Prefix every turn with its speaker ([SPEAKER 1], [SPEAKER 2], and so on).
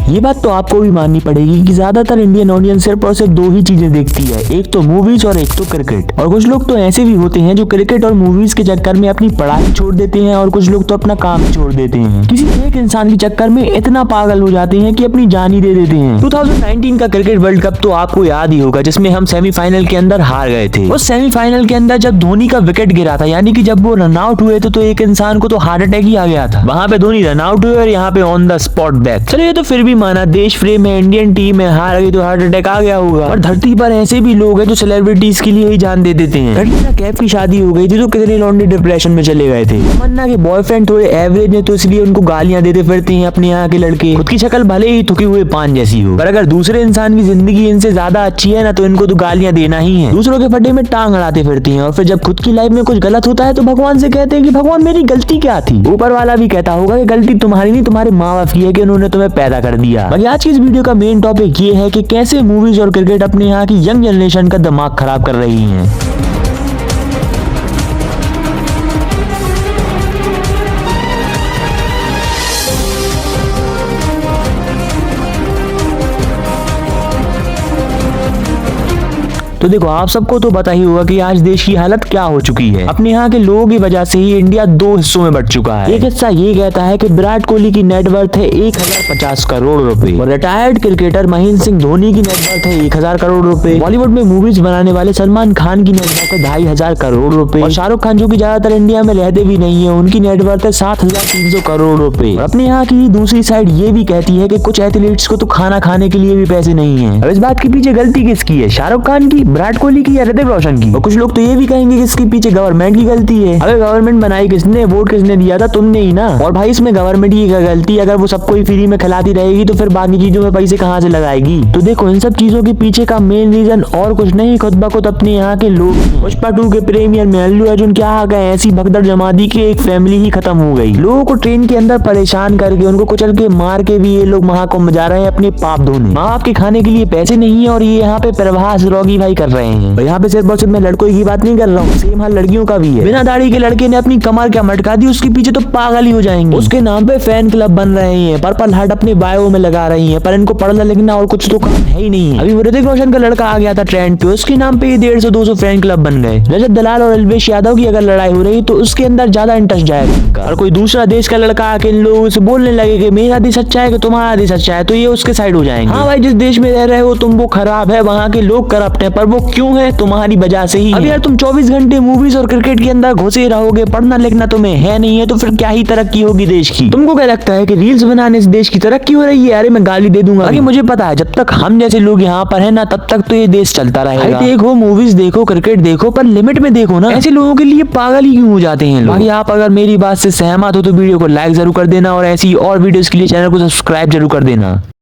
[SPEAKER 1] ये बात तो आपको भी माननी पड़ेगी कि ज्यादातर इंडियन ऑडियंस सिर्फ और सिर्फ दो ही चीजें देखती है, एक तो मूवीज और एक तो क्रिकेट। और कुछ लोग तो ऐसे भी होते हैं जो क्रिकेट और मूवीज के चक्कर में अपनी पढ़ाई छोड़ देते हैं और कुछ लोग तो अपना काम छोड़ देते हैं। किसी एक इंसान के चक्कर में इतना पागल हो जाते हैं कि अपनी जान ही दे देते हैं। 2019 का क्रिकेट वर्ल्ड कप तो आपको याद ही होगा, जिसमें हम सेमीफाइनल के अंदर हार गए थे। उस सेमीफाइनल के अंदर जब धोनी का विकेट गिरा था, यानी कि जब वो रन आउट हुए थे, तो एक इंसान को तो हार्ट अटैक ही आ गया था। वहां पे धोनी रन आउट हुए और यहाँ पे ऑन द स्पॉट डेथ। चलो ये तो फिर भी माना, देश प्रेम है, इंडियन टीम है, हार गई तो हार्ट अटैक आ गया होगा। और धरती पर ऐसे भी लोग हैं जो सेलिब्रिटीज के लिए ही जान दे देते हैं। कटरीना कैफ की शादी हो गई थी तो कितने लौंडे डिप्रेशन में चले गए थे। तमन्ना के बॉयफ्रेंड थोड़े एवरेज है तो इसलिए उनको गालियां देते फिरते हैं अपने यहाँ के लड़के। खुद की शक्ल भले ही थुके हुए पान जैसी हो, पर अगर दूसरे इंसान की जिंदगी इनसे ज्यादा अच्छी है ना, तो इनको तो गालियां देना ही है। दूसरों के फटे में टांग अड़ाते फिरती हैं और फिर जब खुद की लाइफ में कुछ गलत होता है तो भगवान से कहते हैं कि भगवान मेरी गलती क्या थी। ऊपर वाला भी कहता होगा कि गलती तुम्हारी नहीं, तुम्हारे माँ बाप की है कि उन्होंने तुम्हें पैदा कर दिया। बाकी आज की इस वीडियो का मेन टॉपिक ये है कि कैसे मूवीज और क्रिकेट अपने यहाँ की यंग जनरेशन का दिमाग खराब कर रही है। तो देखो, आप सबको तो पता ही होगा कि आज देश की हालत क्या हो चुकी है। अपने यहाँ के लोगों की वजह से ही इंडिया दो हिस्सों में बंट चुका है। एक हिस्सा ये कहता है कि विराट कोहली की नेटवर्थ है 1050 करोड़ रुपए और रिटायर्ड क्रिकेटर महेंद्र सिंह धोनी की नेटवर्थ है 1000 करोड़ रुपए। बॉलीवुड में मूवीज बनाने वाले सलमान खान की नेटवर्थ है 2500 करोड़ रुपए और शाहरुख खान, जो की ज्यादातर इंडिया में रहते भी नहीं है, उनकी नेटवर्थ है 7300 करोड़ रुपए। अपने यहाँ की दूसरी साइड ये भी कहती है कि कुछ एथलीट्स को तो खाना खाने के लिए भी पैसे नहीं है। अब इस बात के पीछे गलती किसकी है, शाहरुख खान की, विराट कोहली की या ऋतिक रोशन की? और कुछ लोग तो ये भी कहेंगे कि इसके पीछे गवर्नमेंट की गलती है। अगर गवर्नमेंट बनाई किसने, वोट किसने दिया था? तुमने ही ना। और भाई इसमें गवर्नमेंट की क्या गलती? अगर वो सबको ही फ्री में खिलाती रहेगी तो फिर बाकी चीजों में पैसे कहाँ से लगाएगी? तो देखो, इन सब चीजों के पीछे का मेन रीजन और कुछ नहीं, खुद ब खुद अपने यहाँ के लोग। पुष्पा 2 के प्रीमियर में अल्लू अर्जुन क्या आ गए, ऐसी भगदड़ जमा दी कि एक फैमिली ही खत्म हो गई। लोगों को ट्रेन के अंदर परेशान करके, उनको कुचल के मार के भी ये लोग महाकुंभ जा रहे हैं अपने पाप धोने। माँ बाप के खाने के लिए पैसे नहीं है और ये यहाँ पे प्रभास रोगी भाई कर रहे हैं। यहाँ पे सिर्फ और सिर्फ मैं लड़कों की बात नहीं कर रहा हूँ, सेम हाल लड़कियों का भी है। बिना दाढ़ी के लड़के ने अपनी कमर क्या मटका दी, उसके पीछे तो पागल ही हो जाएंगे। उसके नाम पे फैन क्लब बन रहे हैं, पर्पल हार्ट अपने बायो में लगा रही है, पर इनको पढ़ना लिखना और कुछ तो काम है ही नहीं है। अभी ऋतिक रोशन का लड़का आ गया था ट्रेंड पे, उसके नाम पे 150-200 फैन क्लब बन गए। रजत दलाल और अल्पेश यादव की अगर लड़ाई हो रही तो उसके अंदर ज्यादा इंटरेस्ट जाएगा। और कोई दूसरा देश का लड़का आके इन लोगों से बोलने लगे कि मेरा देश अच्छा है कि तुम्हारा देश अच्छा है, तो ये उसके साइड हो जाएंगे। हाँ भाई, जिस देश में रह रहे हो तुम वो खराब है, वहाँ के लोग करप्ट है, पर वो क्यों है? तुम्हारी वजह से ही। अब यार तुम 24 घंटे मूवीज और क्रिकेट के अंदर घुसे रहोगे, पढ़ना लिखना तुम्हें है नहीं है, तो फिर क्या ही तरक्की होगी देश की? तुमको क्या लगता है कि रील्स बनाने से देश की तरक्की हो रही है? अरे मैं गाली दे दूंगा। बाकी मुझे पता है जब तक हम जैसे लोग यहाँ पर है ना, तब तक तो ये देश चलता रहेगा। देखो, मूवीज देखो, क्रिकेट देखो, पर लिमिट में देखो ना। ऐसे लोगों के लिए पागल ही क्यों हो जाते हैं लोग? बाकी आप अगर मेरी बात से सहमत हो तो वीडियो को लाइक जरूर कर देना और ऐसी और वीडियोस के लिए चैनल को सब्सक्राइब जरूर कर देना।